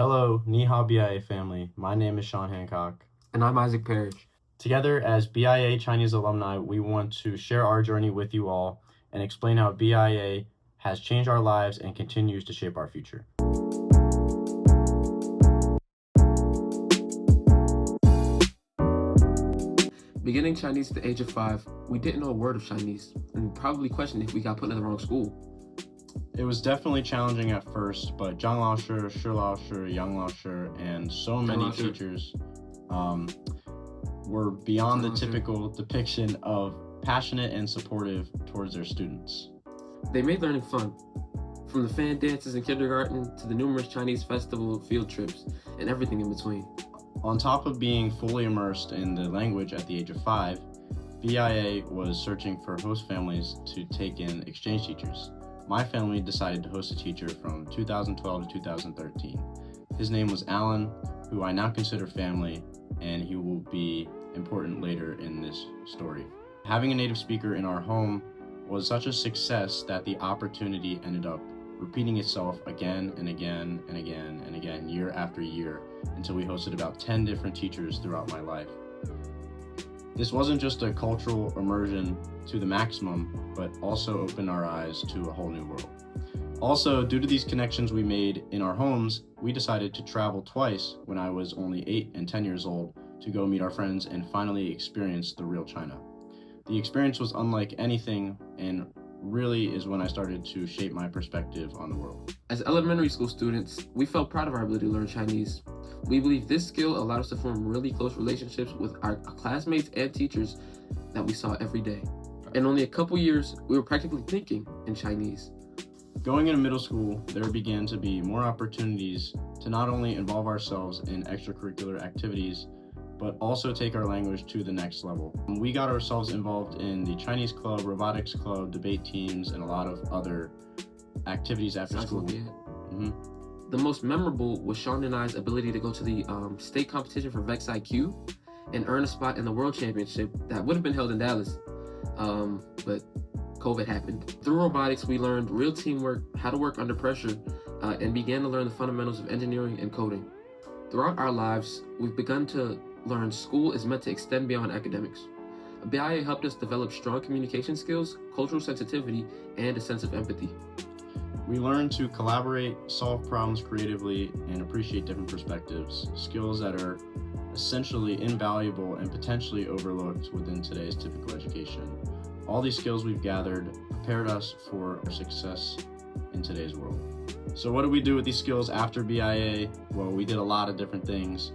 Hello, Ni Hao BIA family. My name is Sean Hancock. And I'm Isaac Parrish. Together as BIA Chinese alumni, we want to share our journey with you all and explain how BIA has changed our lives and continues to shape our future. Beginning Chinese at the age of 5, we didn't know a word of Chinese and probably questioned if we got put in the wrong school. It was definitely challenging at first, but Zhang Lao Shi, Shi Lao Shi, Yang Lao Shi, and so many teachers were beyond the typical depiction of passionate and supportive towards their students. They made learning fun, from the fan dances in kindergarten to the numerous Chinese festival field trips and everything in between. On top of being fully immersed in the language at the age of 5, BIA was searching for host families to take in exchange teachers. My family decided to host a teacher from 2012 to 2013. His name was Alan, who I now consider family, and he will be important later in this story. Having a native speaker in our home was such a success that the opportunity ended up repeating itself again and again and again and again, year after year, until we hosted about 10 different teachers throughout my life. This wasn't just a cultural immersion to the maximum, but also opened our eyes to a whole new world. Also, due to these connections we made in our homes, we decided to travel twice when I was only 8 and 10 years old to go meet our friends and finally experience the real China. The experience was unlike anything and really is when I started to shape my perspective on the world. As elementary school students, we felt proud of our ability to learn Chinese. We believe this skill allowed us to form really close relationships with our classmates and teachers that we saw every day. In only a couple years, we were practically thinking in Chinese. Going into middle school, there began to be more opportunities to not only involve ourselves in extracurricular activities, but also take our language to the next level. We got ourselves involved in the Chinese club, robotics club, debate teams, and a lot of other activities after school. The most memorable was Sean and I's ability to go to the state competition for Vex IQ and earn a spot in the World Championship that would have been held in Dallas, but COVID happened. Through robotics, we learned real teamwork, how to work under pressure, and began to learn the fundamentals of engineering and coding. Throughout our lives, we've begun to learn school is meant to extend beyond academics. BIA helped us develop strong communication skills, cultural sensitivity, and a sense of empathy. We learned to collaborate, solve problems creatively, and appreciate different perspectives, skills that are essentially invaluable and potentially overlooked within today's typical education. All these skills we've gathered prepared us for our success in today's world. So what did we do with these skills after BIA? Well, we did a lot of different things.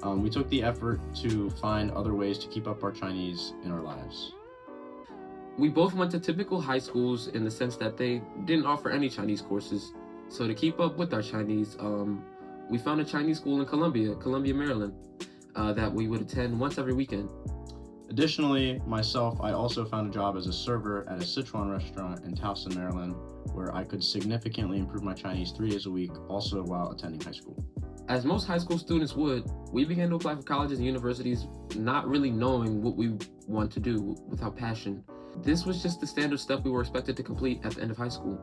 We took the effort to find other ways to keep up our Chinese in our lives. We both went to typical high schools in the sense that they didn't offer any Chinese courses. So to keep up with our Chinese, we found a Chinese school in Columbia, Maryland, that we would attend once every weekend. Additionally, myself, I also found a job as a server at a Sichuan restaurant in Towson, Maryland, where I could significantly improve my Chinese 3 days a week, also while attending high school. As most high school students would, we began to apply for colleges and universities not really knowing what we want to do without passion. This was just the standard step we were expected to complete at the end of high school.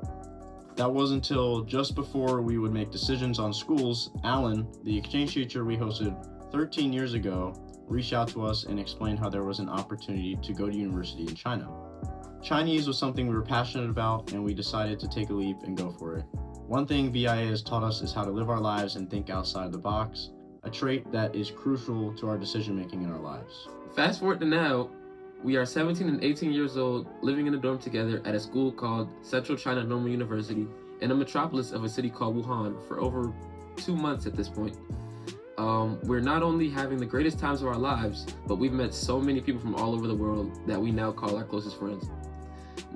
That was until just before we would make decisions on schools, Alan, the exchange teacher we hosted 13 years ago, reached out to us and explained how there was an opportunity to go to university in China. Chinese was something we were passionate about, and we decided to take a leap and go for it. One thing BIA has taught us is how to live our lives and think outside the box, a trait that is crucial to our decision-making in our lives. Fast forward to now, we are 17 and 18 years old, living in a dorm together at a school called Central China Normal University in a metropolis of a city called Wuhan for over 2 months at this point. We're not only having the greatest times of our lives, but we've met so many people from all over the world that we now call our closest friends,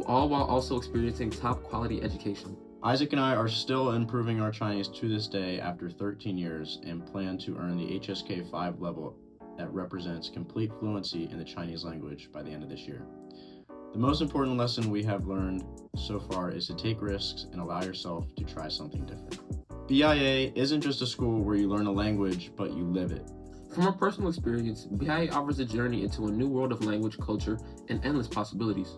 all while also experiencing top quality education. Isaac and I are still improving our Chinese to this day after 13 years and plan to earn the HSK 5 level that represents complete fluency in the Chinese language by the end of this year. The most important lesson we have learned so far is to take risks and allow yourself to try something different. BIA isn't just a school where you learn a language, but you live it. From our personal experience, BIA offers a journey into a new world of language, culture, and endless possibilities.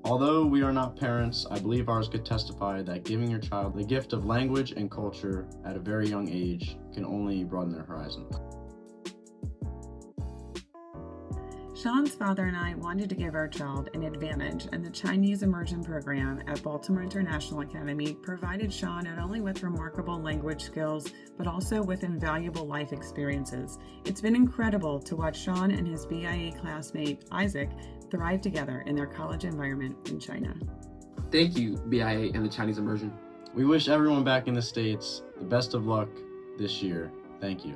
Although we are not parents, I believe ours could testify that giving your child the gift of language and culture at a very young age can only broaden their horizon. Sean's father and I wanted to give our child an advantage, and the Chinese immersion program at Baltimore International Academy provided Sean not only with remarkable language skills, but also with invaluable life experiences. It's been incredible to watch Sean and his BIA classmate, Isaac, thrive together in their college environment in China. Thank you, BIA and the Chinese immersion. We wish everyone back in the States the best of luck this year. Thank you.